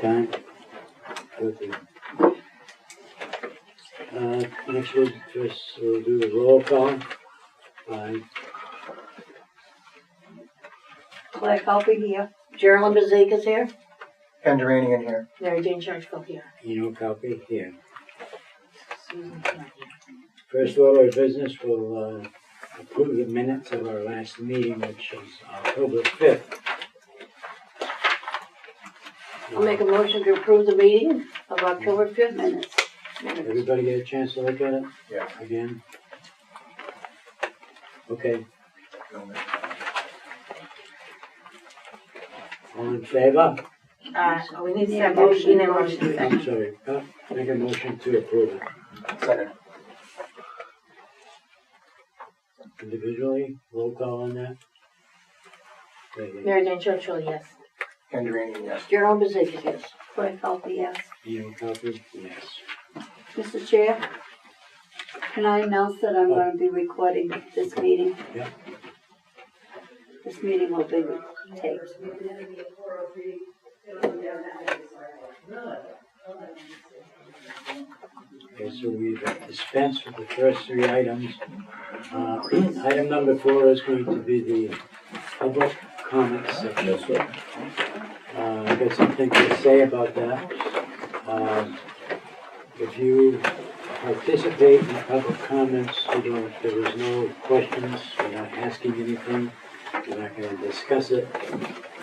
time. Okay. Next we'll do the roll call. Claire Calpe here. Geraldine Bazika's here. Ken Duranian here. Mary Jane Churchville here. Eno copy here. Susan's not here. First order of business, we'll approve the minutes of our last meeting, which is October 5th. I'll make a motion to approve the meeting of October 5th minutes. Everybody get a chance to look at it? Yeah. Again? Okay. All in favor? We need Yeah, a motion. motion. I'm sorry. Make a motion to approve it. Second. Individually, roll call on that? Mary Jane Churchville, yes. Ken Duranian, yes. Geraldine Bazika's, yes. Claire Calpe, yes. Eno copy? Yes. Mr. Chair, can I announce that I'm going to be recording this meeting? Yeah. This meeting will be taped. Okay, so we've dispensed with the first three items. Item number 4 is going to be the public comment section. I've got something to say about that. If you participate in public comments, there is no questions, you're not asking anything, you're not going to discuss it.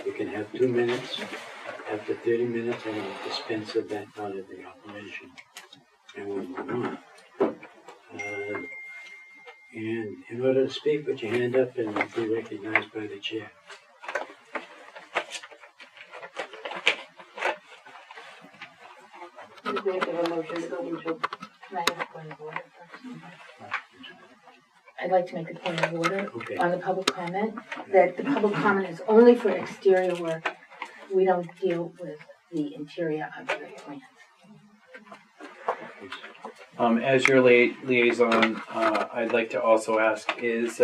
You can have 2 minutes. After 30 minutes, I will dispense of that part of the operation. And we'll move on. And in order to speak, put your hand up and be recognized by the chair. We have to have a motion to go into, can I have a point of order first? I'd like to make a point of order Okay. on the public comment, that the public comment is only for exterior work. We don't deal with the interior of the plants. As your liaison, I'd like to also ask is,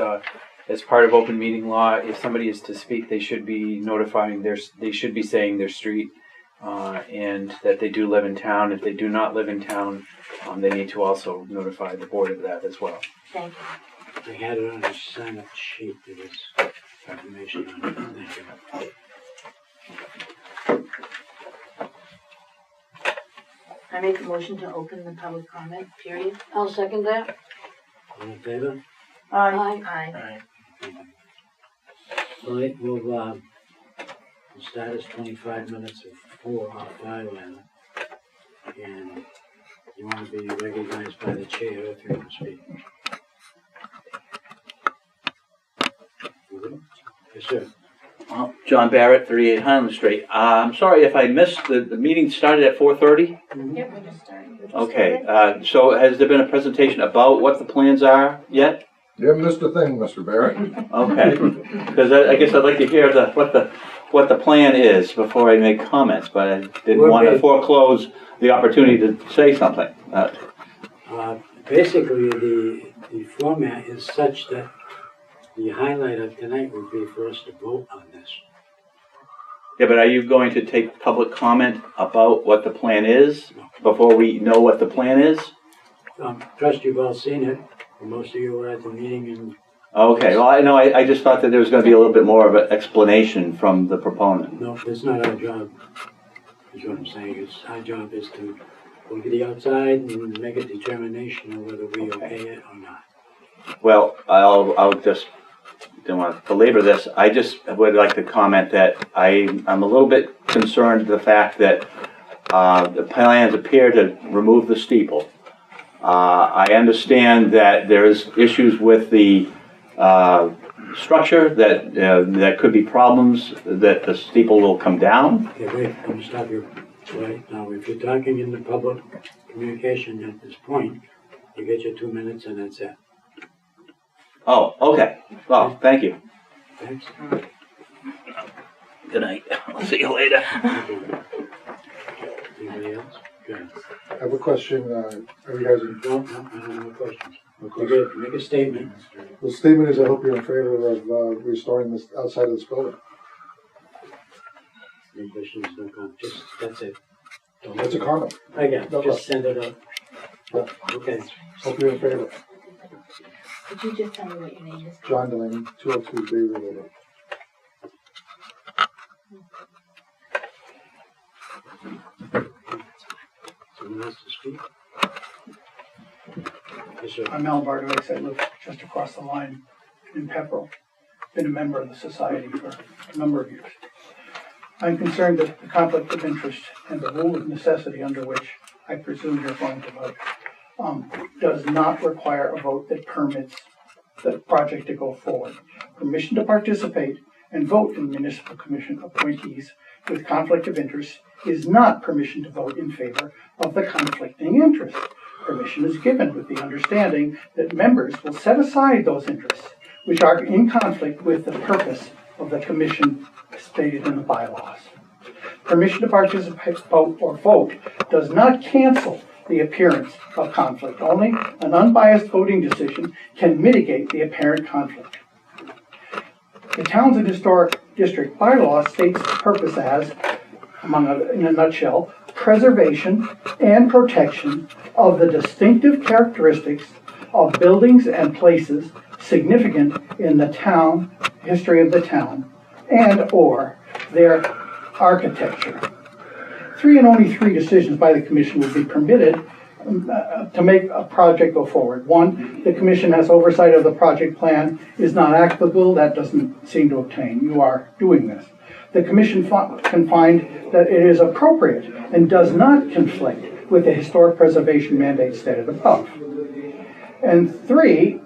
as part of open meeting law, if somebody is to speak, they should be notifying they should be saying their street, and that they do live in town. If they do not live in town, they need to also notify the board of that as well. Thank you. I had it on a sign-up sheet. There was information on it. Thank you. I make a motion to open the public comment period. I'll second that. All in favor? Aye. Aye. All right, we'll start as 25 minutes of 4 or 5 rather. And you want to be recognized by the chair if you want to speak. Yes, sir. John Barrett, 38 Highland Street. I'm sorry if I missed, the meeting started at 4:30? Yep, we just started. Okay, so has there been a presentation about what the plans are yet? You haven't missed a thing, Mr. Barrett. Okay, because I guess I'd like to hear what the plan is before I make comments, but I didn't want to foreclose the opportunity to say something. Basically, the format is such that the highlight of tonight would be for us to vote on this. Yeah, but are you going to take public comment about what the plan is before we know what the plan is? Trust you've all seen it. Most of you were at the meeting and... Okay, well, I know, I just thought that there was going to be a little bit more of an explanation from the proponent. No, that's not our job, is what I'm saying. Our job is to go to the outside and make a determination of whether we okay it or not. Well, I'll just, don't want to belabor this. I just would like to comment that I'm a little bit concerned the fact that the plans appear to remove the steeple. I understand that there's issues with the structure, that could be problems, that the steeple will come down. Okay, wait, let me stop you right now. If you're talking in the public communication at this point, you get your 2 minutes and that's it. Oh, okay. Well, thank you. Thanks. Good night. I'll see you later. Anybody else? Good. I have a question. Are you guys in? No, I don't have no questions. No question. Make a statement. The statement is I hope you're in favor of restoring this outside of this building. No questions, no comments, just, that's it. That's a comment. I got No it, just send it up. Okay. Hope you're in favor. Could you just tell me what your name is? John Delaney, 202 Bay Road. Someone else to speak? Yes, sir. I'm Al Bartovich. I live just across the line in Pepperell. Been a member of the society for a number of years. I'm concerned that the conflict of interest and the rule of necessity under which I presume you're going to vote does not require a vote that permits the project to go forward. Permission to participate and vote in municipal commission appointees with conflict of interest is not permission to vote in favor of the conflicting interest. Permission is given with the understanding that members will set aside those interests which are in conflict with the purpose of the commission stated in the bylaws. Permission to participate, vote, or vote does not cancel the appearance of conflict. Only an unbiased voting decision can mitigate the apparent conflict. The Townsend Historic District bylaw states the purpose as, among other, in a nutshell, preservation and protection of the distinctive characteristics of buildings and places significant in the town, history of the town, and or their architecture. 3 and only 3 decisions by the commission will be permitted to make a project go forward. 1, the commission has oversight of the project plan is not applicable. That doesn't seem to obtain. You are doing this. The commission can find that it is appropriate and does not conflict with the historic preservation mandate stated above. And 3,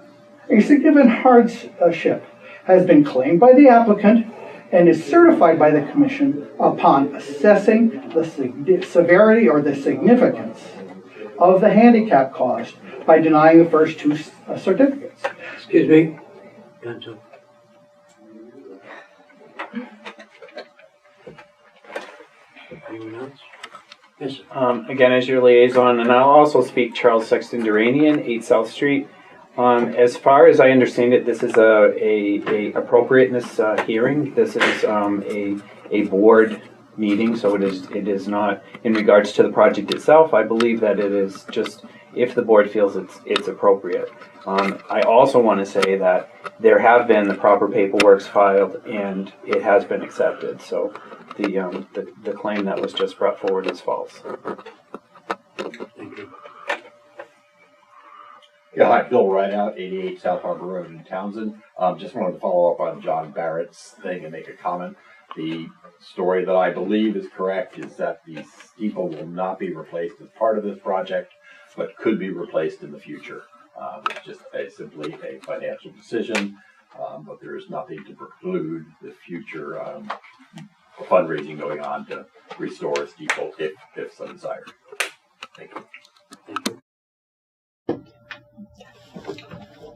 a significant hardship has been claimed by the applicant and is certified by the commission upon assessing the severity or the significance of the handicap caused by denying the first 2 certificates. Excuse me. Council. Anyone else? Yes, sir. Again, as your liaison, and I'll also speak Charles Sexton Duranian, 8 South Street. As far as I understand it, this is a appropriateness hearing. This is a board meeting, so it is not in regards to the project itself. I believe that it is just if the board feels it's appropriate. I also want to say that there have been the proper paperwork filed and it has been accepted. So the claim that was just brought forward is false. Thank you. Yeah, hi, Bill Rideout, 88 South Harbor Road in Townsend. Just wanted to follow up on John Barrett's thing and make a comment. The story that I believe is correct is that the steeple will not be replaced as part of this project, but could be replaced in the future. It's just simply a financial decision, but there is nothing to preclude the future fundraising going on to restore a steeple if so desired. Thank you. Thank you.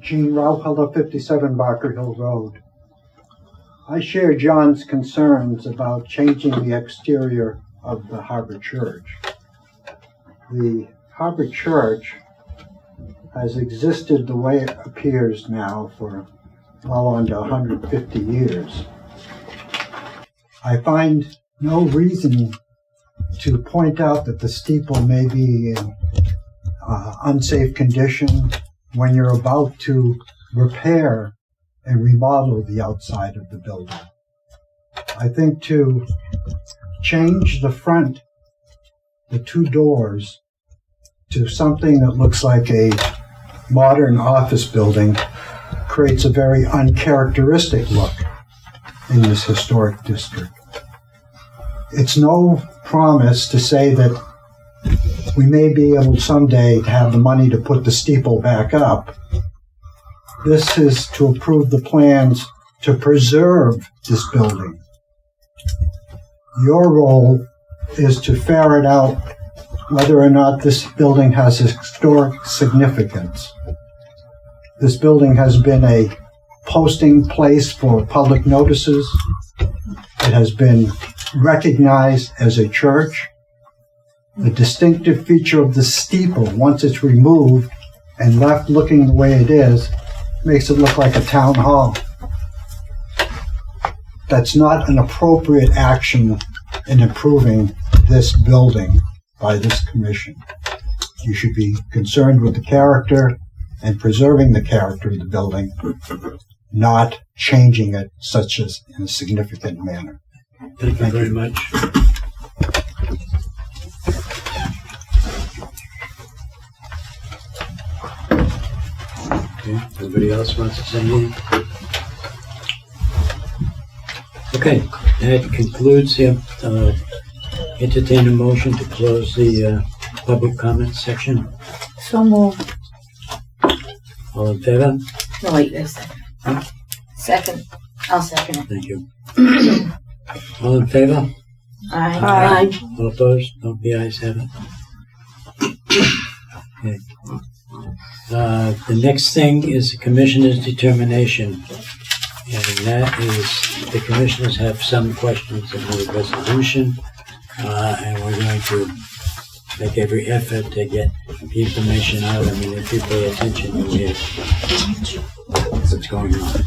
Gene Rauheller, 57 Barker Hill Road. I share John's concerns about changing the exterior of the Harbor Church. The Harbor Church has existed the way it appears now for well under 150 years. I find no reason to point out that the steeple may be in unsafe condition when you're about to repair and remodel the outside of the building. I think to change the front, the 2 doors, to something that looks like a modern office building creates a very uncharacteristic look in this historic district. It's no promise to say that we may be able someday to have the money to put the steeple back up. This is to approve the plans to preserve this building. Your role is to ferret out whether or not this building has historic significance. This building has been a posting place for public notices. It has been recognized as a church. The distinctive feature of the steeple, once it's removed and left looking the way it is, makes it look like a town hall. That's not an appropriate action in improving this building by this commission. You should be concerned with the character and preserving the character of the building, not changing it such as in a significant manner. Thank you very much. Okay, anybody else wants to say anything? Okay, that concludes the, entertain a motion to close the public comment section. So moved. All in favor? No, wait, there's a second. Second. I'll second it. Thank you. All in favor? Aye. All opposed? No, the ayes have it. Okay. The next thing is the commissioner's determination. And that is, the commissioners have some questions in the resolution, and we're going to make every effort to get the information out. I mean, if you pay attention, you'll hear what's going on.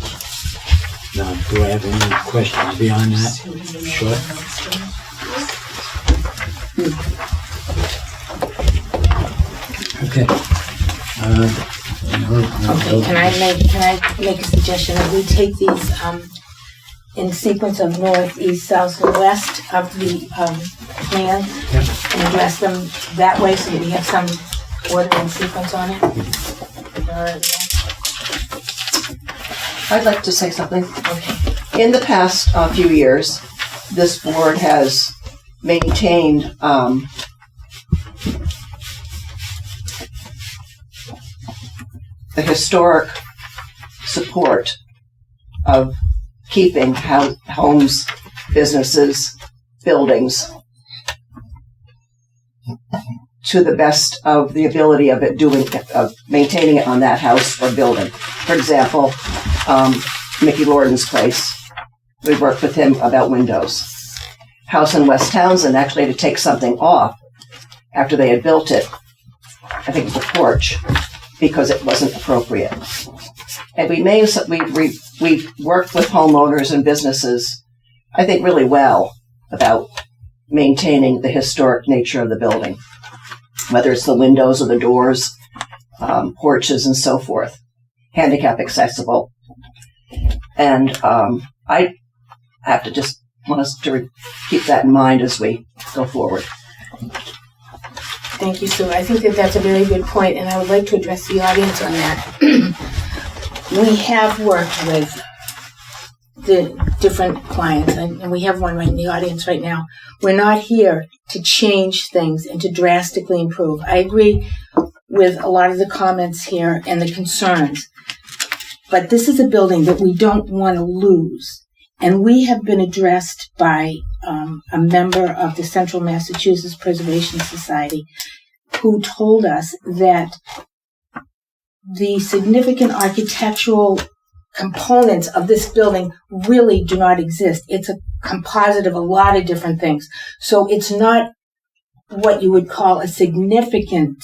Now, do I have any questions beyond that? Sure. Okay. Okay, can I make a suggestion that we take these in sequence of north, east, south, and west of the plan and address them that way so that we have some order and sequence on it? I'd like to say something. Okay. In the past few years, this board has maintained the historic support of keeping homes, businesses, buildings to the best of the ability of maintaining it on that house or building. For example, Mickey Lorden's place. We worked with him about windows. House in West Townsend actually had to take something off after they had built it. I think it was a porch, because it wasn't appropriate. And we've worked with homeowners and businesses, I think, really well about maintaining the historic nature of the building, whether it's the windows or the doors, porches and so forth, handicap accessible. And I have to just want us to keep that in mind as we go forward. Thank you, Sue. I think that that's a very good point, and I would like to address the audience on that. We have worked with the different clients, and we have one right in the audience right now. We're not here to change things and to drastically improve. I agree with a lot of the comments here and the concerns, but this is a building that we don't want to lose. And we have been addressed by a member of the Central Massachusetts Preservation Society who told us that the significant architectural components of this building really do not exist. It's a composite of a lot of different things. So it's not what you would call a significant,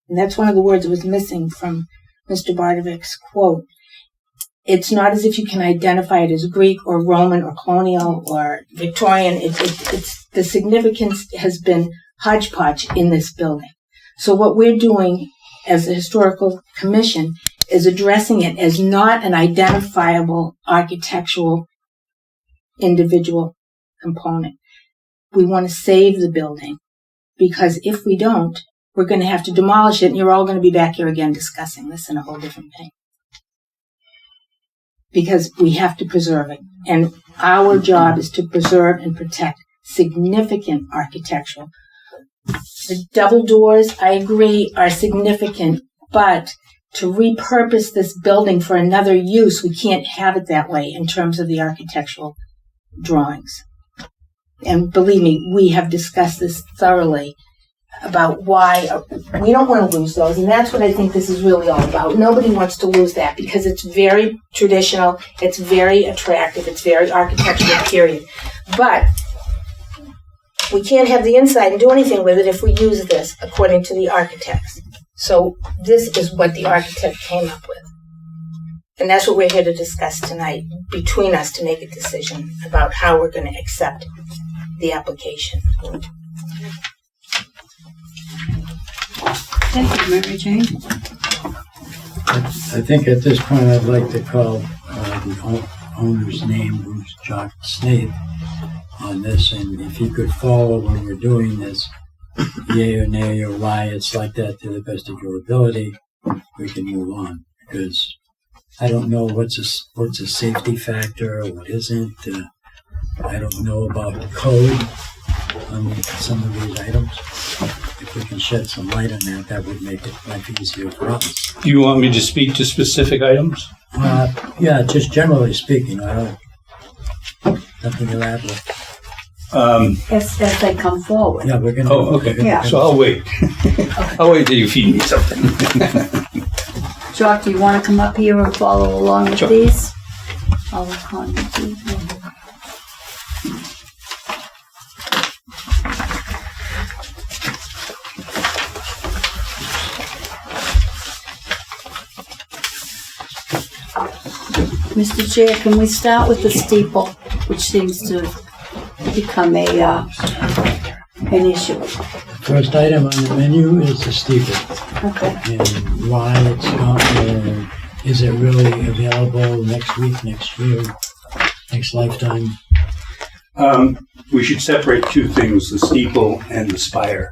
and that's one of the words that was missing from Mr. Bardovic's quote. It's not as if you can identify it as Greek or Roman or colonial or Victorian. It's the significance has been hodgepodge in this building. So what we're doing as the Historical Commission is addressing it as not an identifiable architectural individual component. We want to save the building, because if we don't, we're going to have to demolish it, and you're all going to be back here again discussing this in a whole different thing. Because we have to preserve it. And our job is to preserve and protect significant architectural. The double doors, I agree, are significant, but to repurpose this building for another use, we can't have it that way in terms of the architectural drawings. And believe me, we have discussed this thoroughly about why we don't want to lose those, and that's what I think this is really all about. Nobody wants to lose that because it's very traditional, it's very attractive, it's very architectural, period. But we can't have the inside and do anything with it if we use this according to the architects. So this is what the architect came up with. And that's what we're here to discuss tonight between us to make a decision about how we're going to accept the application. Thank you, Mary Jane. I think at this point I'd like to call the owner's name, who's Jock Snape, on this, and if he could follow when we're doing this, yay or nay or why it's like that to the best of your ability, we can move on. Because I don't know what's a safety factor or what isn't. I don't know about the code on some of these items. If we can shed some light on that, that would make it life easier for us. Do you want me to speak to specific items? Yeah, just generally speaking, I don't. Nothing to add with. As they come forward. Yeah, we're gonna. Oh, okay. Yeah. So I'll wait. I'll wait till you feed me something. Jock, do you want to come up here and follow along with Sure. these? I'll look on with you. Mr. Chair, can we start with the steeple, which seems to become an issue? First item on the menu is the steeple, Okay. and why it's not. Is it really available next week, next year, next lifetime? We should separate two things, the steeple and the spire.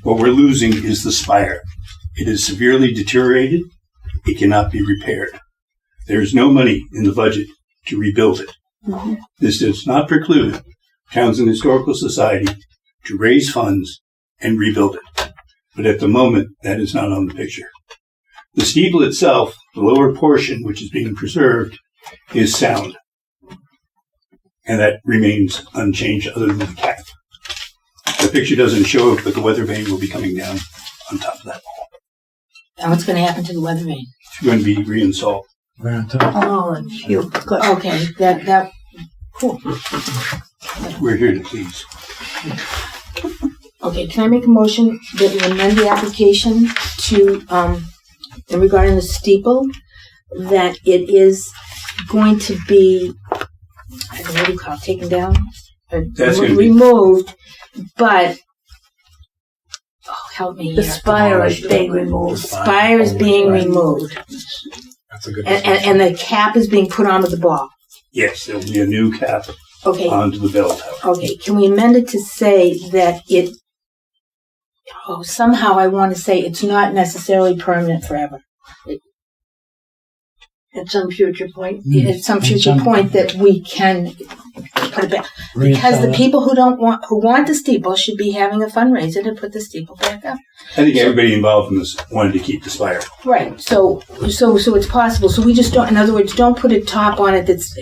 What we're losing is the spire. It is severely deteriorated. It cannot be repaired. There is no money in the budget to rebuild it. Mm-hmm. This does not preclude Townsend Historical Society to raise funds and rebuild it. But at the moment, that is not on the picture. The steeple itself, the lower portion, which is being preserved, is sound. And that remains unchanged other than the cap. The picture doesn't show it, but the weather vane will be coming down on top of that wall. And what's going to happen to the weather vane? It's going to be reinstalled. We're on top. Oh, you, good. Okay, that, cool. We're here to please. Okay, can I make a motion that we amend the application to, regarding the steeple, that it is going to be, I don't know, what do you call it, taken down? That's gonna be- removed, but, help me The here. spire is being removed. Spire is being removed, That's a good and the cap is being put on with the ball. Yes, there will be a new cap Okay, onto the bell tower. okay, can we amend it to say that it, somehow I want to say it's not necessarily permanent forever. At some future point. At some future point that we can put it back. Because the people who want the steeple should be having a fundraiser to put the steeple back up. I think everybody involved in this wanted to keep the spire. Right. So it's possible. So we just don't, in other words, don't put a top on it that's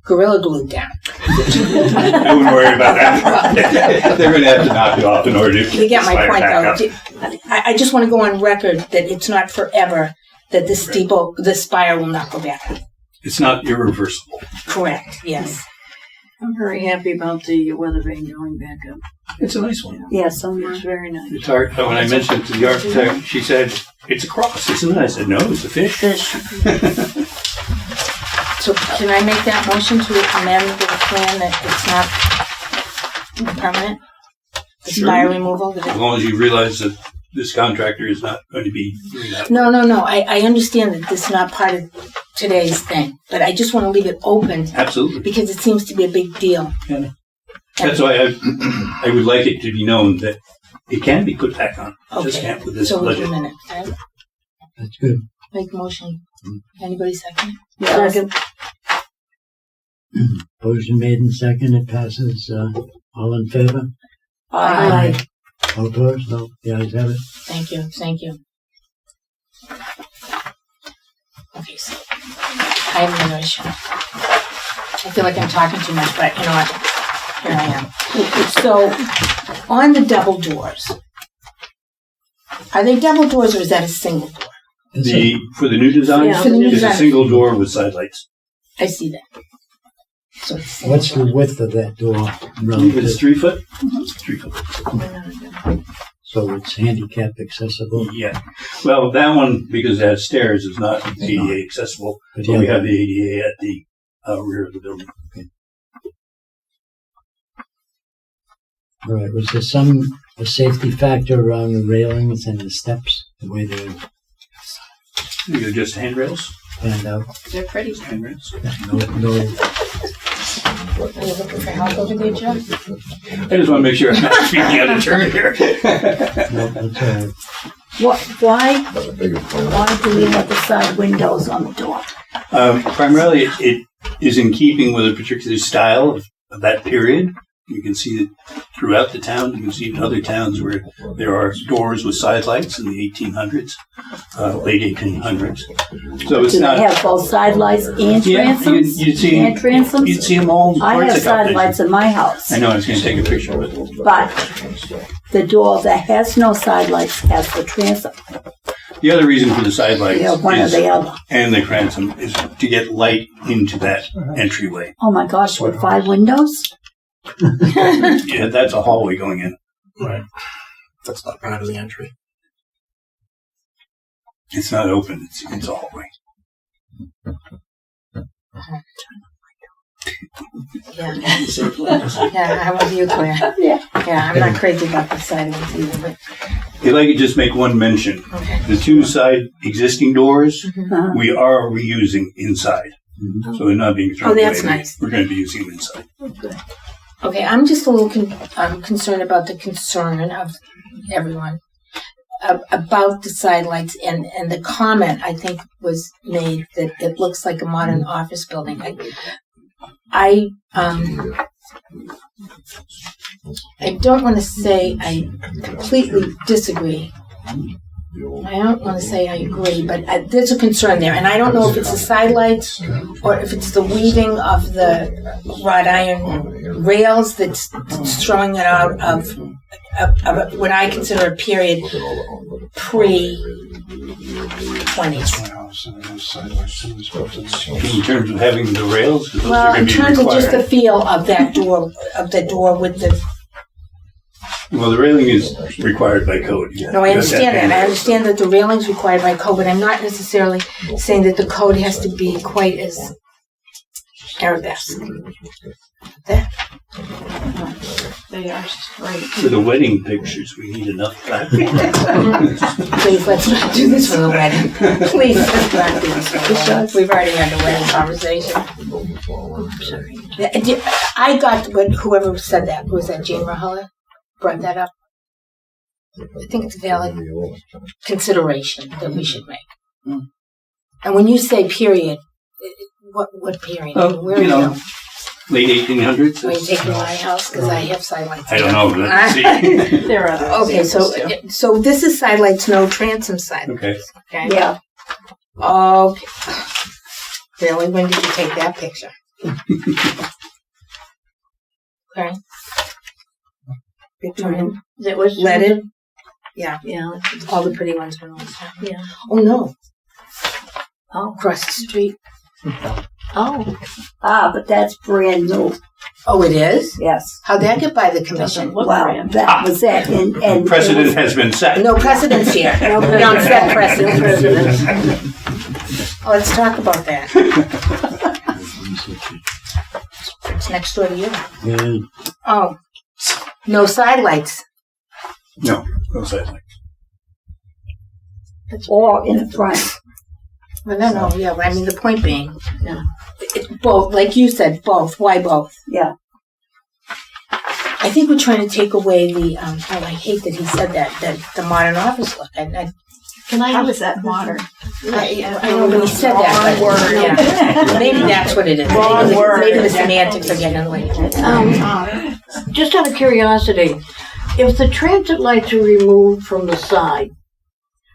Gorilla Glued down. I wouldn't worry about that. They're going to have to knock it off in order to You get my spire point, back though. up. I just want to go on record that it's not forever that the steeple, the spire will not go back up. It's not irreversible. Correct. Yes. I'm very happy about the weather vane going back up. It's a nice one. Yes, it's very nice. It's hard. When I mentioned it to the architect, she said, "It's a cross, isn't it?" I said, "No, it's a fish." So can I make that motion to amend the plan that it's not permanent? The Sure. spire removal? that As it- long as you realize that this contractor is not going to be doing that. No. I understand that this is not part of today's thing, but I just want to leave it open Absolutely. because it seems to be a big deal. Yeah. That's why I would like it to be known that it can be put back on. Just Okay. can't with this So wait a budget. minute. Right? That's good. Make a motion. Anybody second? Second. Motion made and second. It passes. All in favor? Aye. All opposed? No. The ayes have it. Thank you. Okay, so I have another issue. I feel like I'm talking too much, but you know what? Here I am. So, on the double doors, are they double doors or is that a single door? For the new design, Yeah. For the new it's a design. single door with side lights. I see that. So it's a single What's door. the width of that door? It's Relative? 3 foot. Mm-hmm. 3 foot. So it's handicap accessible. Yeah. Well, that one, because it has stairs, is not ADA accessible. But But we have the ADA at the rear of the building. All right, was there a safety factor around the railings and the steps, the way they're They're just handrails. planned out? They're pretty. Handrails. No, Are you looking for help over there, Joe? I just want to make sure I'm not speaking out of turn here. no, that's all right. Why do we have the side windows on the door? Primarily, it is in keeping with a particular style of that period. You can see it throughout the town. You can see it in other towns where there are doors with side lights in the 1800s, late 1800s. So it's Do not. they have both side lights and Yeah, transoms? you'd see, And transoms? you'd see them all. I towards have the side competition. lights in my house, I know, I was going to take a picture of it. but the door that has no side lights has the transom. The other reason for the side lights Yeah, one or is, the other. and the transom is to get light into that entryway. Oh my gosh, with 5 windows? Yeah, that's a hallway going in. Right. That's not part of the entry. It's not open, it's a hallway. Yeah. Yeah, I'm with you, Claire. Yeah. Yeah, I'm not crazy about the side ones either, but, If I could just make one mention, okay. the 2 side existing doors, Uh-huh. we are reusing inside. So they're not being thrown Oh, away. that's nice. We're going to be using them inside. Okay, I'm just a little concerned about the concern of everyone about the side lights and the comment I think was made that it looks like a modern office building. I don't want to say I completely disagree. I don't want to say I agree, but there's a concern there, and I don't know if it's the side lights or if it's the weaving of the wrought iron rails that's throwing it out of what I consider a period pre-20s. In terms of having the rails, 'cause those are Well, going in to be terms of just the required. feel of that door, with the. Well, the railing is required by code. No, I understand that. I understand that the railing's required by code, but I'm not necessarily saying that the code has to be quite as arabesque. That. They are straight. For the wedding pictures, we need enough black. Please, let's not do this for the wedding. Please, let's not do this for the wedding. We've already had the wedding conversation. I'm sorry. I got what whoever said that. Was that Jane Rahala? Brought that up. I think it's a valid consideration that we should make. And when you say period, what period? Oh, Where you are know, late 1800s. Are you taking my house? Because I have sidelights. I don't know. Let's see. There are Okay, so this is sidelights, no transom sidelights. Okay. Okay. Yeah. Okay. Really? When did you take that picture? Okay. Victorian. That was Leaded. Yeah. Yeah. All the pretty ones are on the side. Yeah. Oh no. Oh. Across the street. Oh. But that's brand new. Oh, it is? Yes. How'd that get by the commission? Well, that was it. And Precedent has been set. No precedence here. No, we don't set precedence. Oh, let's talk about that. It's next door to you. Yeah. Oh. No sidelights. No side lights. or in the front. Well, no, yeah. I mean, the point being, both, like you said, both. Why both? Yeah. I think we're trying to take away the. I hate that he said that the modern office look. How is that modern? I know when he said that, but yeah, maybe that's what it is. Wrong word. Maybe the semantics are getting in the way. Just out of curiosity, if the transit lights are removed from the side,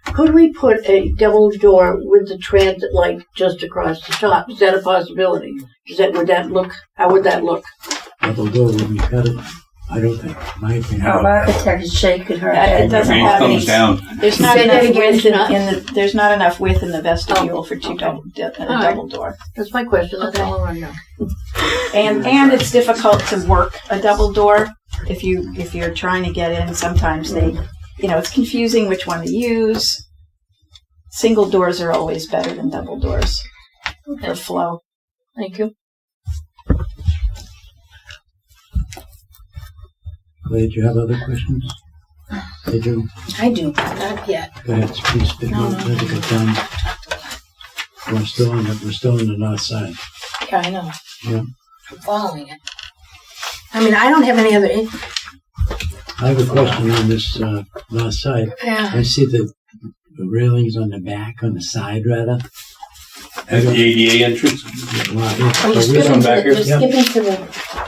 could we put a double door with the transit light just across the top? Is that a possibility? How would that look? Double door wouldn't cut it. I don't think. My opinion. Our architect is shaking her It head. doesn't Rain have any. comes down. There's not Say that enough again, width it's not- there's not enough width in the vestibule for a double door. That's my question. That's all I want to know. And it's difficult to work a double door if you're trying to get in. Sometimes it's confusing which one to use. Single doors are always better than double doors for flow. Thank you. Clay, do you have other questions? Did you? I do, not yet. Go ahead, please, speak. No. Let it get done. We're still on the north side. Yeah, I know. Yeah. I'm following it. I mean, I don't have any other. I have a question on this north side. Yeah. I see the railings on the back, on the side rather. At the ADA entrance? Well, Oh, you're skipping to the.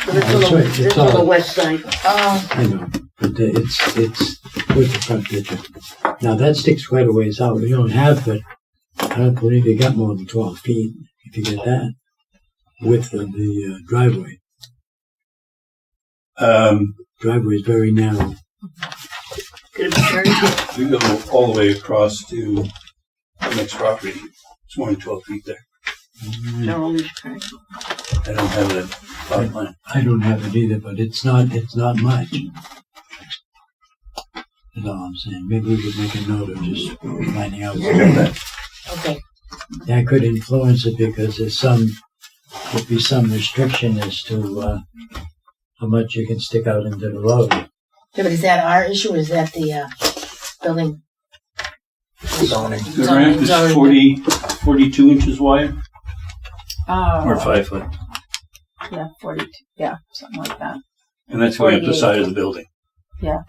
It's all, the west side. Oh, I know, but it's with the front picture. Now that sticks quite a ways out. We don't have, but I don't believe you got more than 12 feet if you get that width of the driveway. Driveway is very narrow. We go all the way across to the next property. It's more than 12 feet there. I don't have that plot plan. I don't have it either, but it's not much. That's all I'm saying. Maybe we could make a note of just finding out. okay. That could influence it because could be some restriction as to how much you can stick out into the road. Yeah, but is that our issue or is that the building? Zoning. The ramp is 42 inches wide or 5 foot. Yeah, 42. Yeah, something like that. And that's going up the 48. side of the building. Yeah.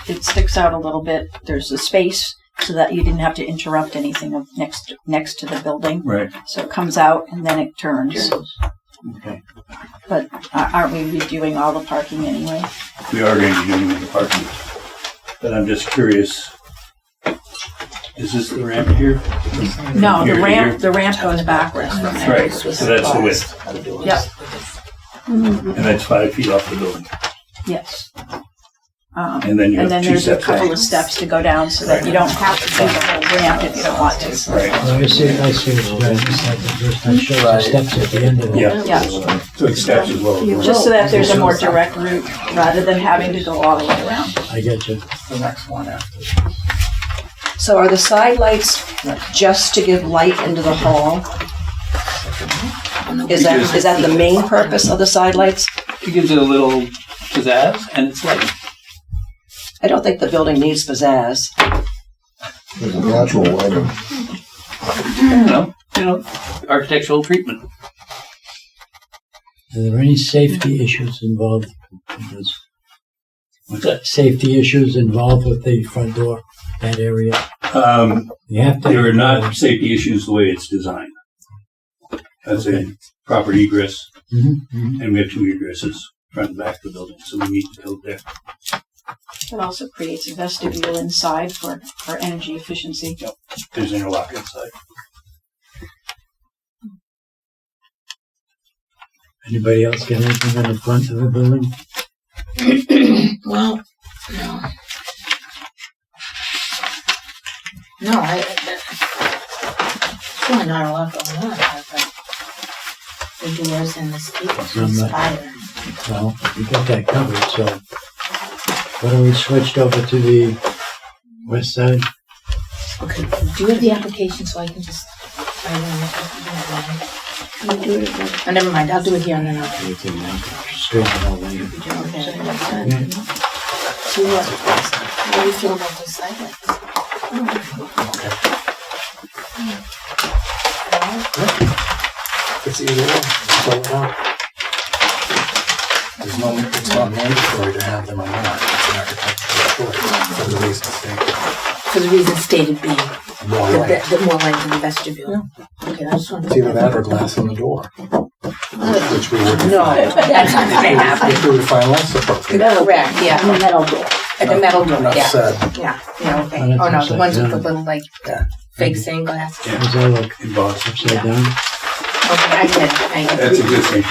It sticks out a little bit. There's a space so that you didn't have to interrupt anything of next to the building. Right. So it comes out and then it turns. Okay. But aren't we redoing all the parking anyway? We are going to be doing the parking. But I'm just curious. Is this the ramp here? No, Here the to ramp here? the ramp goes backwards from there. Right. So that's the width. Yep. And that's 5 feet off the building. Yes. And then you have two there's a steps couple up. of steps to go down so that you don't have to do the whole ramp if you don't want to. Right. Well, I see what you guys decided. First time shows the steps at the end of it. Yeah. Yeah. So it steps as well. Just so that there's a more direct route rather than having to go all the way around. I get you. The next one after. So are the side lights just to give light into the hall? Is that the main purpose of the side lights? It gives it a little pizzazz and it's light. I don't think the building needs pizzazz. There's a natural lighting. You know, architectural treatment. Are there any safety issues involved with this? What's that? Safety issues involved with the front door, that area? You have to. There are not safety issues the way it's designed. That's a proper egress, and we have 2 egresses, front and back of the building, so we meet the code there. It also creates a vestibule inside for energy efficiency. Yep. There's interlock inside. Anybody else get anything on the front of the building? Well, no. No, there's really not a lot going on here, but the doors and the steeples and the spire. Well, we got that covered, so why don't we switch over to the west side? Okay, do you have the application so I can just write on it? Can you do it again? Oh, never mind, I'll do it here and then I'll. Everything now, straighten it all later. Okay. So what do you feel about the side lights? It's either or. So it's not mandatory to have them or not. It's an architectural choice for the reasons stated. For the reason stated being More light. the more light in the vestibule. Okay, I just wanted It's to. either that or glass on the door, which we would. No, that's not gonna happen. If we were to find less appropriate. Correct, yeah. The metal door. At the metal door, Enough yeah. said. Yeah, yeah, okay. Oh, Oh, no, that's the ones with the upside little, like, Yeah. fake stained glass. Yeah. Does that look Embossed. upside down? Okay, I get it. That's existing.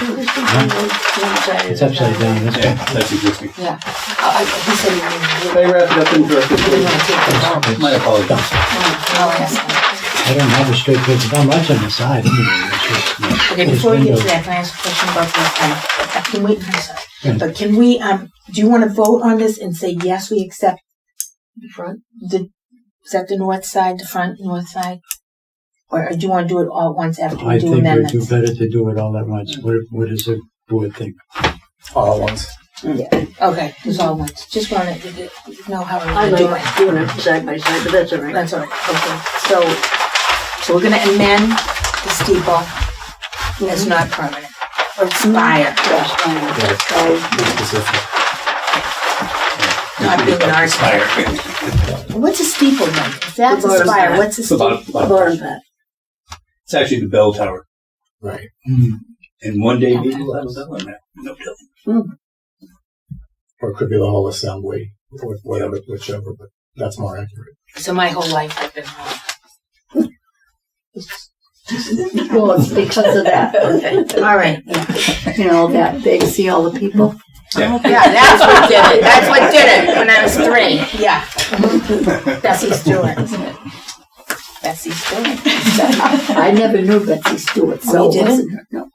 It's upside down, that's Yeah, that's existing. Yeah. He said he They wrapped it up incorrectly. didn't want to take this off. My apologies. Oh, yes. I don't have a straight picture, not much on the side anyway. It's just, Okay, those before we get to windows. that, can I ask a question about this? Can we, I'm sorry, Yeah. but can we, do you want to vote on this and say, yes, we accept the front, is that the north side, the front north side? Or do you want to do it all at once after we I do think we'd amendments? do better to do it all at once. What does the board think? All at once. Okay, there's all ones. Just wanted to know how I we're doing. like doing it side by side, but that's all right. That's all right. Okay, so we're gonna amend the steeple. It's not permanent. Or spire. Not being an architect. What's a steeple then? If that's a spire, what's a It's about steeple? bottom part. It's actually the bell tower. Right. And one day maybe we'll have a bell on that. No telling. Or it could be the whole assembly, or whatever, whichever, but that's more accurate. So my whole life I've been wrong. Well, it's because of that. Okay. All right. You know, that they see all the people. Yeah, that's what did it. That's what did it when I was 3. Yeah. Betsy Stewart. Betsy Stewart. I never knew Betsy Stewart, so you didn't? No.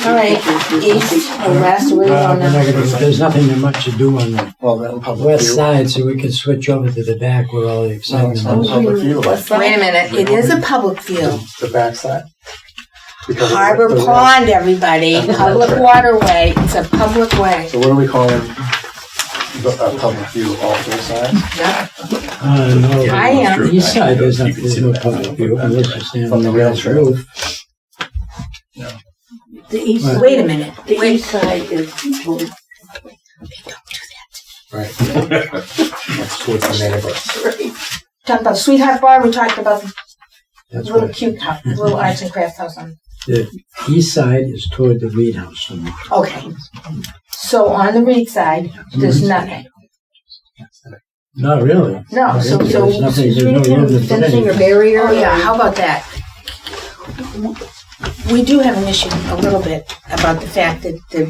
All right, east or west, where are you going now? There's nothing much to do on the Well, then public west view. side, so we can switch over to the back where all the excitement is. Public view. Wait a minute, it is a public view. The backside. Because of Harbor the- Pond, everybody, public waterway, it's a public way. So what are we calling the public view, all 4 sides? No, I am. the east side, there's no public view, unless you stand on the rail roof. The east Right. side. Wait a minute, The wait. east side is Right. That's towards the neighborhood. Talked about Sweetheart Bar, we talked about the That's little right. cute house, little arts and crafts house on. The east side is toward the Reed House. from the- Okay. So on the Reed side, there's nothing. Not really. No, so There's nothing, there's no room to put fencing or anything. barrier. Oh yeah, how about that? We do have an issue a little bit about the fact that the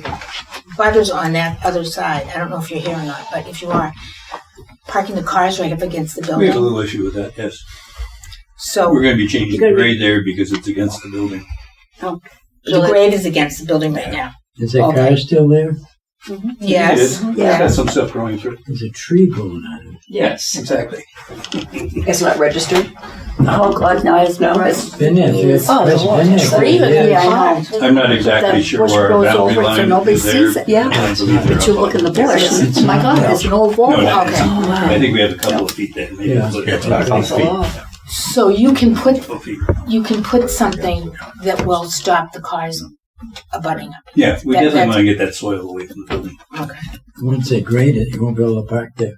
butters on that other side, I don't know if you're here or not, but if you are, parking the cars right up against the We have a building. little issue with that, yes. So We're going to be changing You're the gonna be- grade there because it's against the building. the grade is against the building right now. Is that Okay. car still there? Yes. It is. It's got some stuff growing through it. There's a tree growing on it. Yes, exactly. It's not registered? Oh, God, no, it's not. It's been there, it's Oh, been there. for Tree was years. Yeah, I know. I'm not exactly That sure bush where goes boundary over it so line nobody is there. sees it, yeah. I believe they're But you look in the about- bush, It's and, my God, not. there's an old wall. No, no, Okay. I think we have a couple of feet there. Maybe Yeah. it's like It's a not couple of on feet. So you can put Couple of feet. something that will stop the cars abutting up. Yeah, we That- definitely that's- want to get that soil away from the building. Okay. Once they grade it, you won't be able to park there.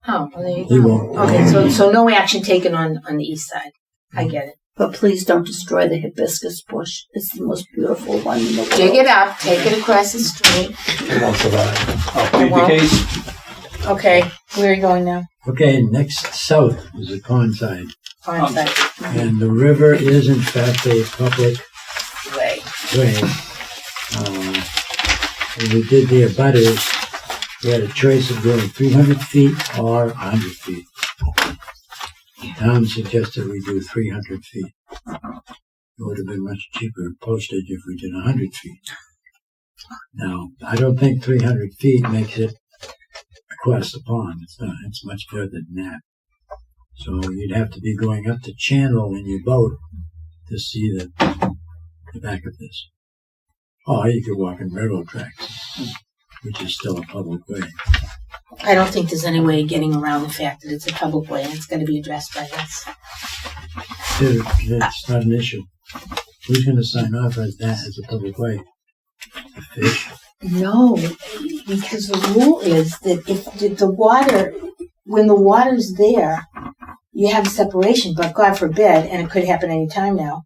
Oh, well, there you You go. won't. Okay, so no action taken on the east side. I get it. But please don't destroy the hibiscus bush. It's the most beautiful one in the world. Dig it up, take it across the street. It won't survive. I'll plead the Well- case. Okay, where are you going now? Okay, next south is the pond side. On site. And the river is in fact a public Way. way. When we did the abutters, we had a choice of going 300 feet or 100 feet. The town suggested we do 300 feet. It would have been much cheaper in postage if we did 100 feet. Now, I don't think 300 feet makes it across the pond. It's not. It's much further than that. So you'd have to be going up the channel in your boat to see the back of this. Or you could walk in railroad tracks, which is still a public way. I don't think there's any way of getting around the fact that it's a public way and it's going to be addressed by us. It's not an issue. Who's going to sign off as that as a public way? The fish? No, because the rule is that if the water, when the water's there, you have a separation, but God forbid, and it could happen any time now,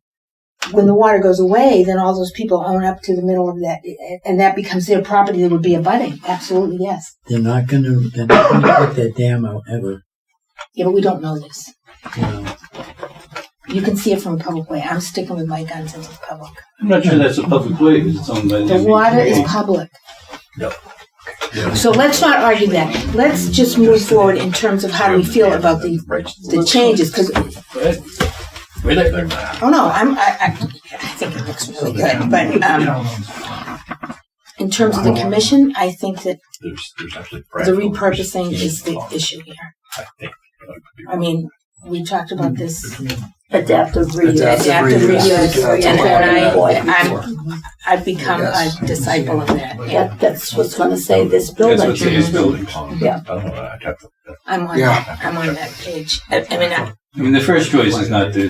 when the water goes away, then all those people own up to the middle of that, and that becomes their property that would be abutting. Absolutely, yes. They're not going to put that dam out ever. Yeah, but we don't know this. You know. You can see it from a public way. I'm sticking with my guns since it's public. I'm not sure that's a public way because it's owned by the The water is public. No. So let's not argue that. Let's just move forward in terms of how do we feel about the changes. Because oh no, I think it looks really good. But in terms of the commission, I think that There's actually the repurposing is the issue here. I mean, we talked about this Adaptive reuse. Adaptive reuse. That's I've become Yes. a disciple of that. Yeah. That's what's gonna say this building. That's what saves buildings. Yeah. I'm on Yeah. that. I'm on that page. I mean, the first choice is not to,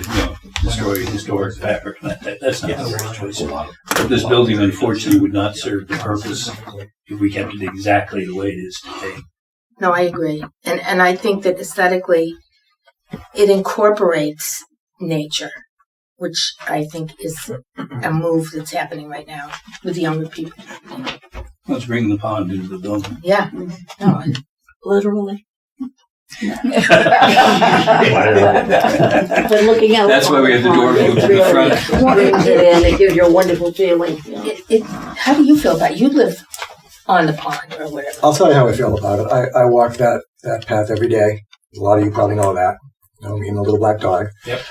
destroy historic fabric. That's not the first choice. But this building, unfortunately, would not serve the purpose if we kept it exactly the way it is today. no, I agree. And I think that aesthetically, it incorporates nature, which I think is a move that's happening right now with younger people. Let's bring the pond into the building. Yeah. No, Literally. But looking out. That's why we have the door moved to the front. Brings it in, it gives you a wonderful feeling. how do you feel about it? You live on the pond or whatever. I'll tell you how I feel about it. I walk that path every day. A lot of you probably know that. You know, me and the little black dog. Yep.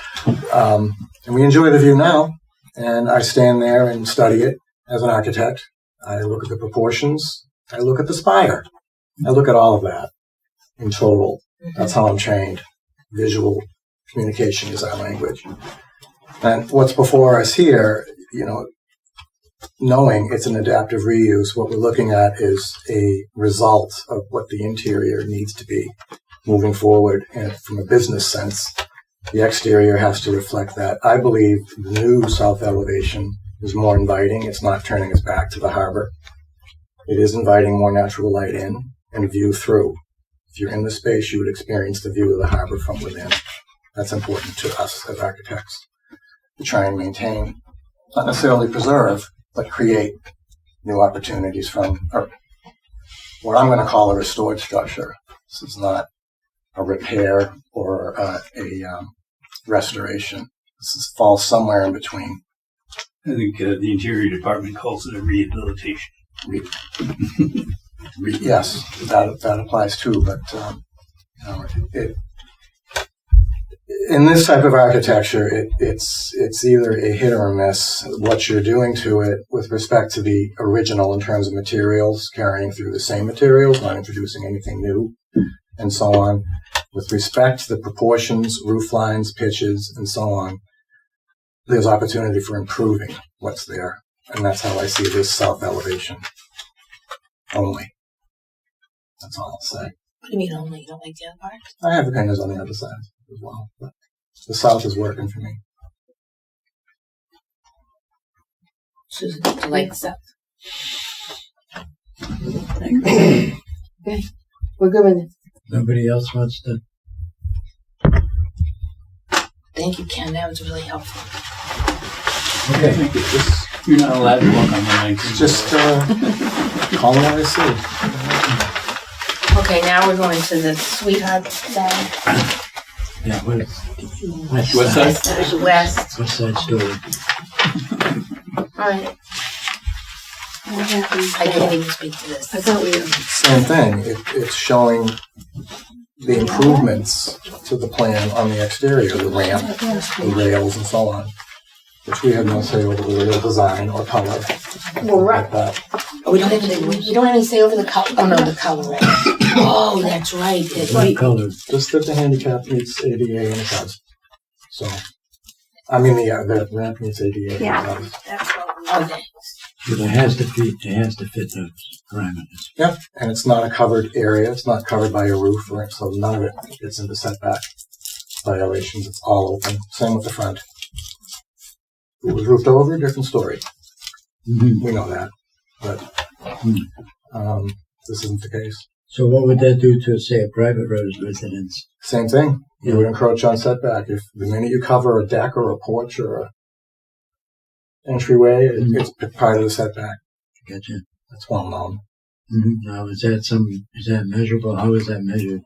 And we enjoy the view now. And I stand there and study it as an architect. I look at the proportions. I look at the spire. I look at all of that in total. That's how I'm trained. Visual communication is our language. And what's before us here, you know, knowing it's an adaptive reuse, what we're looking at is a result of what the interior needs to be moving forward. And from a business sense, the exterior has to reflect that. I believe the new south elevation is more inviting. It's not turning us back to the harbor. It is inviting more natural light in and view through. If you're in the space, you would experience the view of the harbor from within. That's important to us as architects, to try and maintain, not necessarily preserve, but create new opportunities from what I'm going to call a restored structure. This is not a repair or a restoration. This falls somewhere in between. I think the Interior Department calls it a rehabilitation. Yes, that applies too, but in this type of architecture, it's either a hit or a miss. What you're doing to it with respect to the original in terms of materials, carrying through the same materials, not introducing anything new, and so on. With respect to the proportions, roof lines, pitches, and so on, there's opportunity for improving what's there, and that's how I see this south elevation only. That's all I'll say. What do you mean only? You don't like the other part? I have opinions on the other side as well, but the south is working for me. Susan, do you like the south? Okay. We're good with it. Nobody else wants to? Thank you, Ken. That was really helpful. Okay. You're not allowed to walk on the 19th. Just call me what I see. Okay, now we're going to the Sweetheart side. Yeah, west West side? West. West side story. All right. I can't even speak to this. I thought we Same thing. It's showing the improvements to the plan on the exterior, the ramp, the rails, and so on, which we have no say over the real design or color. Well, right. Like that. Oh, we don't have any say over the color. Oh no, the color. Right? Oh, that's right. What color? Just that the handicap meets ADA and it does. So, I mean the ramp meets ADA and it does. Oh, thanks. But it has to fit the parameters. Yep, and it's not a covered area. It's not covered by a roof, so none of it gets into setback violations. It's all open. Same with the front. If it was roofed over, different story. Mm-hmm. We know that, but this isn't the case. So what would that do to, say, a private residence? Same thing. You would encroach on setback. If the minute you cover a deck or a porch or a entryway, it's part of the setback. Gotcha. That's well known. Mm-hmm. Now, is that measurable? How is that measured?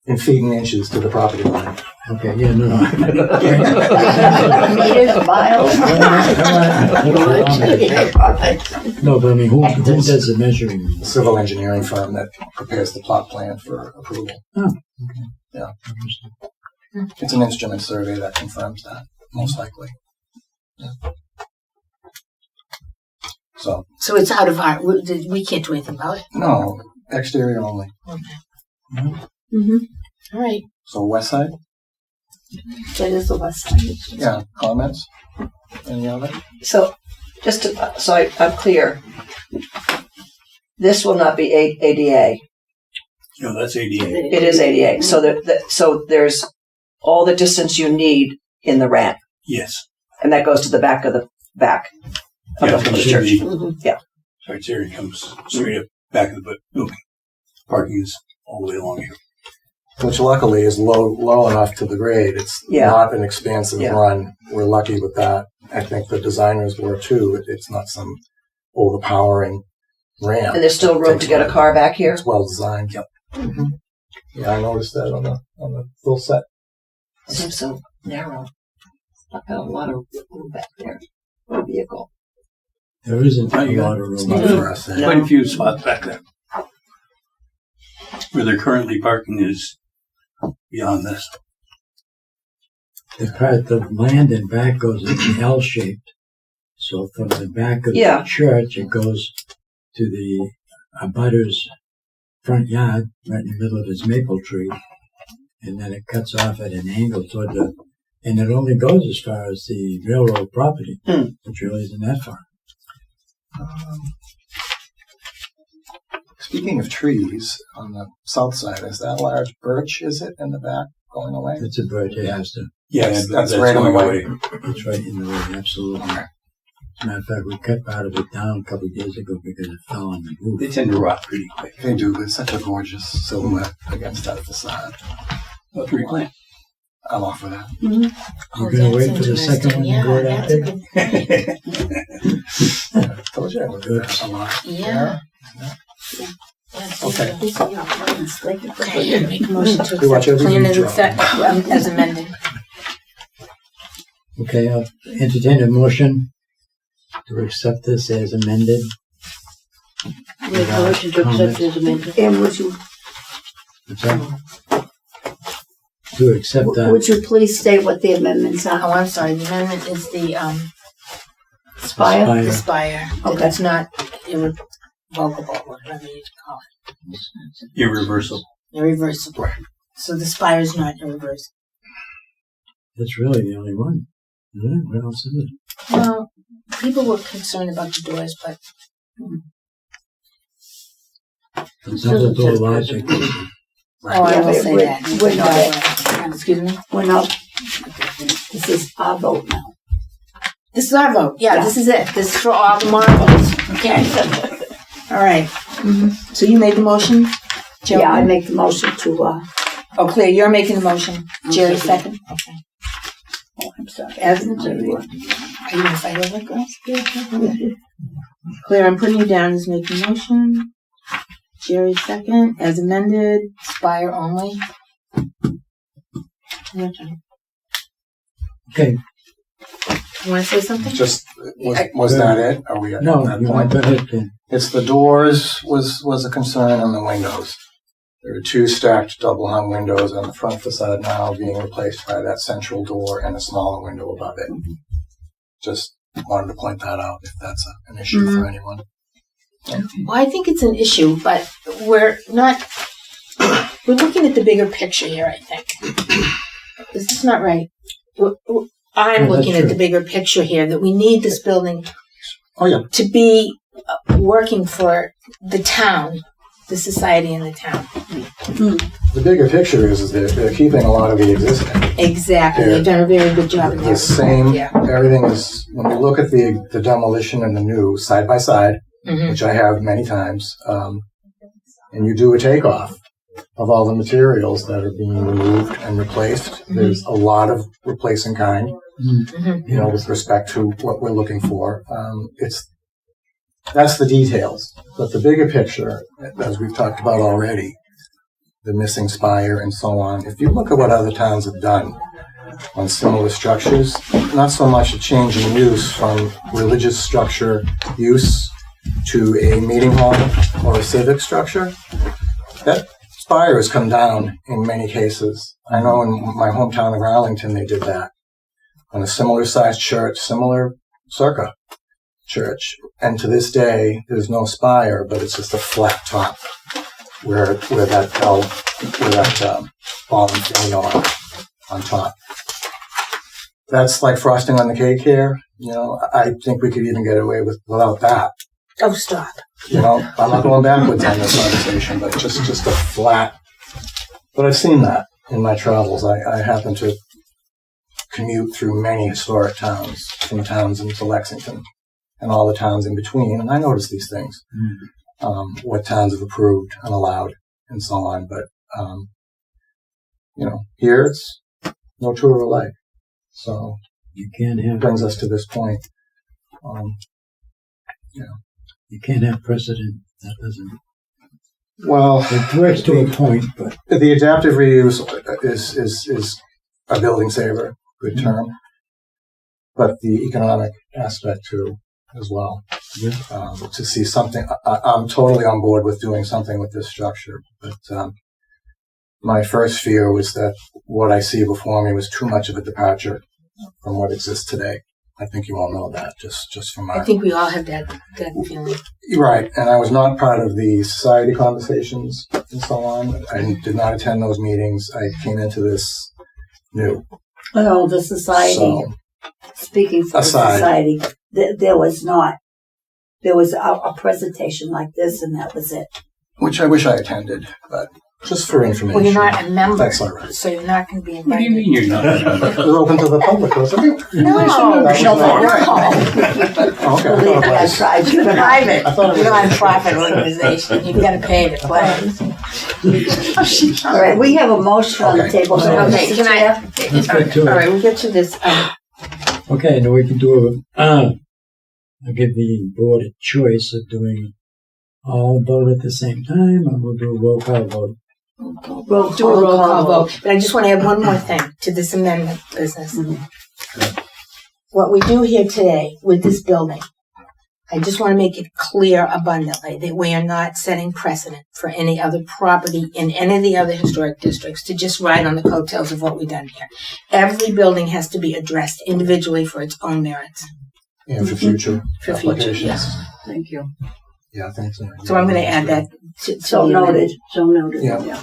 In feet and inches to the property line. Okay, yeah, no. meters, miles. No, but I mean, who does the measuring? A civil engineering firm that prepares the plot plan for approval. Oh, okay. Yeah. It's an instrument survey that confirms that, most likely. Yeah. So it's out of our. We can't do anything about it. No, exterior only. Okay. Mm-hmm. All right. So west side. That is the west side. Yeah, comments? Any other? So, just to, I'm clear, this will not be ADA. No, that's ADA. It is ADA. So there's all the distance you need in the ramp, Yes. and that goes to the back of the Yeah, the comes church. through the- Yeah. Right there, it comes straight up back of the building. Parking is all the way along here. Which luckily is low enough to the grade. It's Yeah. not an expansive Yeah. run. We're lucky with that. I think the designers were too. It's not some overpowering ramp. And there's still room to get a car back here? It's well designed. Yep. Mm-hmm. Yeah, I noticed that on the full set. It seems so narrow. I've got a lot of room back there for a vehicle. There isn't a lot of It's room. not for us. Quite a few spots back there. Where they're currently parking is beyond this. The land in back goes L-shaped. So from the back of Yeah. the church, it goes to the abutter's front yard, right in the middle of his maple tree. And then it cuts off at an angle toward and it only goes as far as the railroad property, which really isn't that far. Speaking of trees, on the south side, is that large birch, is it, in the back going away? It's a birch, it has to. Yeah, That's right in the way. It's right in the way, absolutely. As a matter of fact, we cut part of it down a couple of years ago because it fell on the roof. They tend to rot pretty quick. They do, but it's such a gorgeous silhouette against that facade. About 3 plants. I'm off for that. You're going to wait for the second one to go out there? Told you I would do that a lot. Yeah. Okay. Okay, make a motion to We watch accept the every plan as detail. as amended. Okay, I'll entertain a motion to accept this as amended. Make a motion to accept as amended. And would you, What's that? To accept that. would you please state what the amendments Oh, are? I'm sorry, the amendment is the, Spire? the spire. That Okay. it's not irrevocable, whatever you call it. Irreversible. Irreversible. So the spire is not irreversible. That's really the only one. Isn't it? What else is it? Well, people were concerned about the doors, but The double door logic. oh, I will say we're- that. we're not- Excuse me? We're not, this is our vote now. This is our vote. Yeah, Yeah. this is it. This is for all the marbles. Okay. All right. So you made the motion? Joe? Yeah, I make the motion to, Oh, Claire, you're making the motion. Jerry, second? Okay. oh, I'm sorry. Evan, are you going to fight over it, girls? Claire, I'm putting you down as making motion. Jerry, second. As amended, Spire only. Your turn. Okay, You want to say something? Just, was that it? Are we at no, that you point? want to hit the It's the doors was a concern, and the windows. There are 2 stacked double hung windows on the front facade now being replaced by that central door and a smaller window above it. Just wanted to point that out if that's an issue for anyone. Well, I think it's an issue, but we're looking at the bigger picture here, I think. Is this not right? I'm Yeah, that's looking at true. the bigger picture here, that we need this building Oh yeah. to be working for the town, the society in the town. The bigger picture is they're keeping a lot of the existing. Exactly. They've done a very good job in The that. same, Yeah. everything is, when we look at the demolition and the new side by side, Mhm. which I have many times, and you do a takeoff of all the materials that are being removed and replaced. There's a lot of replacing kind, you know, with respect to what we're looking for. That's the details. But the bigger picture, as we've talked about already, the missing spire and so on, if you look at what other towns have done on similar structures, not so much a change in use from religious structure use to a meeting hall or a civic structure, that spire has come down in many cases. I know in my hometown of Arlington they did that on a similar sized church, similar circa church, and to this day there's no spire, but it's just a flat top where that bell, where that ball and fell on top. That's like frosting on the cake here. I think we could even get away without that. Oh, stop. I'm not going backwards on this conversation, but just a flat. But I've seen that in my travels. I happen to commute through many historic towns, from Townsend to Lexington, and all the towns in between, and I notice these things. What towns have approved and allowed, and so on. But here it's no two are alike. So you can't have. Brings us to this point. You can't have precedent that doesn't. Well, it works to a point, but the adaptive reuse is a building saver, good term. But the economic aspect too, as well. Yeah. To see something, I'm totally on board with doing something with this structure. But my first fear was that what I see before me was too much of a departure from what exists today. I think you all know that, just from my... I think we all have that feeling. Right, and I was not part of the society conversations and so on. I did not attend those meetings. I came into this new. Oh, the society. So, speaking for the society, there was not. There was a presentation like this, and that was it. Which I wish I attended, but just for information. Well, you're not a member. That's all right. So you're not going to be invited. What do you mean you're not a member? We're open to the public, wasn't it? No. Okay. That's right. You're private. You're not a profit organization. You've got to pay to play. All right, we have a motion on the table. So Okay, can I? All right, we'll get to this. Okay, now we can do I'll give the board a choice of doing all vote at the same time, or we'll do a roll call vote. We'll do a roll call vote. But I just want to add one more thing to this amendment business. What we do here today with this building, I just want to make it clear abundantly that we are not setting precedent for any other property in any of the other historic districts to just ride on the coattails of what we've done here. Every building has to be addressed individually for its own merits. And for future applications. yes. Thank you. Yeah, thanks. So I'm going to add that to So the noted. amendment. So noted. Yeah.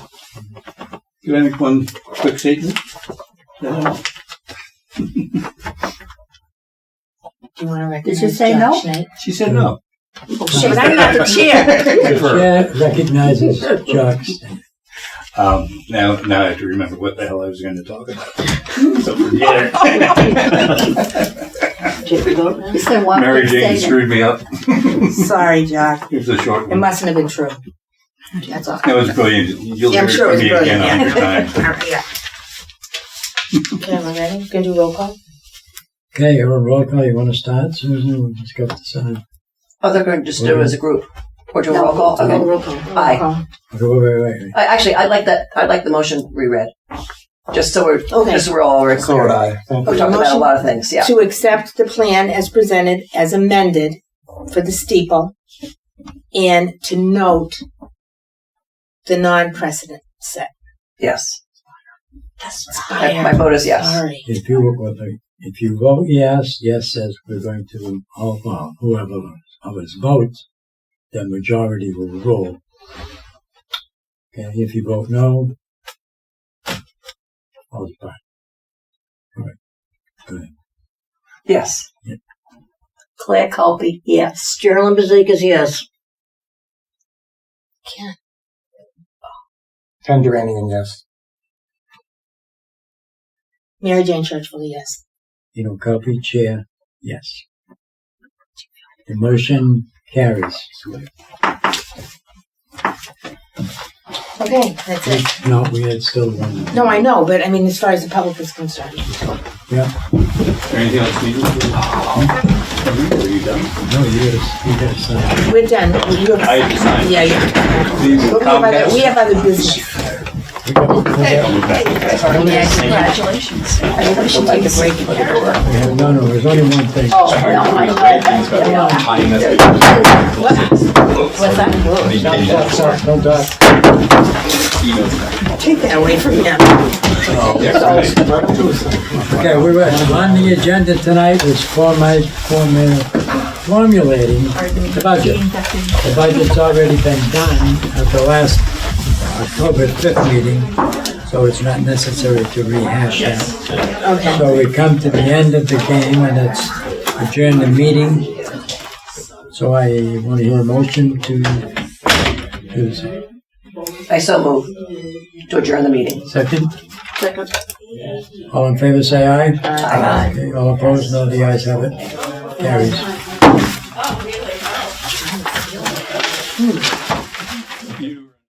Can I make one quick statement? Do you want to recognize Did you say John no? Schneid? She said no. Oh, shit, but I'm not the chair. The chair recognizes Jocks. Now I have to remember what the hell I was going to talk about. So forget it. You said one Mary Jane statement. screwed me up. Sorry, Jock. It was a short It one. mustn't have been true. That's all. That was brilliant. You'll Yeah, I'm hear sure it it from was me again brilliant. on your time. All right, yeah. Okay, we're ready? Going to do roll call? Okay, you're on roll call. You want to start, Susan? We'll just go with the sign. Oh, they're going to just do it as a group. Or do a roll call? Okay, Okay. roll call. Aye. Okay, wait. Actually, I like that. I like the motion reread. Just so we're all So would clear. I. Thank We you. talked about a lot of things. Yeah. To accept the plan as presented, as amended for the steeple, and to note the non-precedent set. Yes. Spire. My vote is yes. Sorry. If you vote yes says we're going to, whoever votes, the majority will rule. Okay, if you vote no, all is fine. All right, good. Yes. Yeah. Claire Culpy, yes. Geraldine Bezikas, yes. Can't. Ken Duranian, yes. Mary Jane Churchville, yes. Copy, chair, yes. The motion carries. Okay, that's it. No, we had still one. No, I know, but I mean, as far as the public is concerned. Yeah. Is there anything else needed? Are you done? No, you gotta sign. We're done. I have to sign. Yeah, yeah. But we have other business. Yeah, congratulations. I think we should take a break. No, there's only one thing. Oh, no, I know. What's that? Don't talk. Take that away from him. Okay, we're on the agenda tonight is formulating the budget. The budget's already been done at the last October 5th meeting. so it's not necessary to rehash that. Okay. So we come to the end of the game, and it's adjourn the meeting. So I want to hear a motion to I so move to adjourn the meeting. second. Second. All in favor, say aye. Aye. Okay, all opposed, no, the ayes have it. Carries.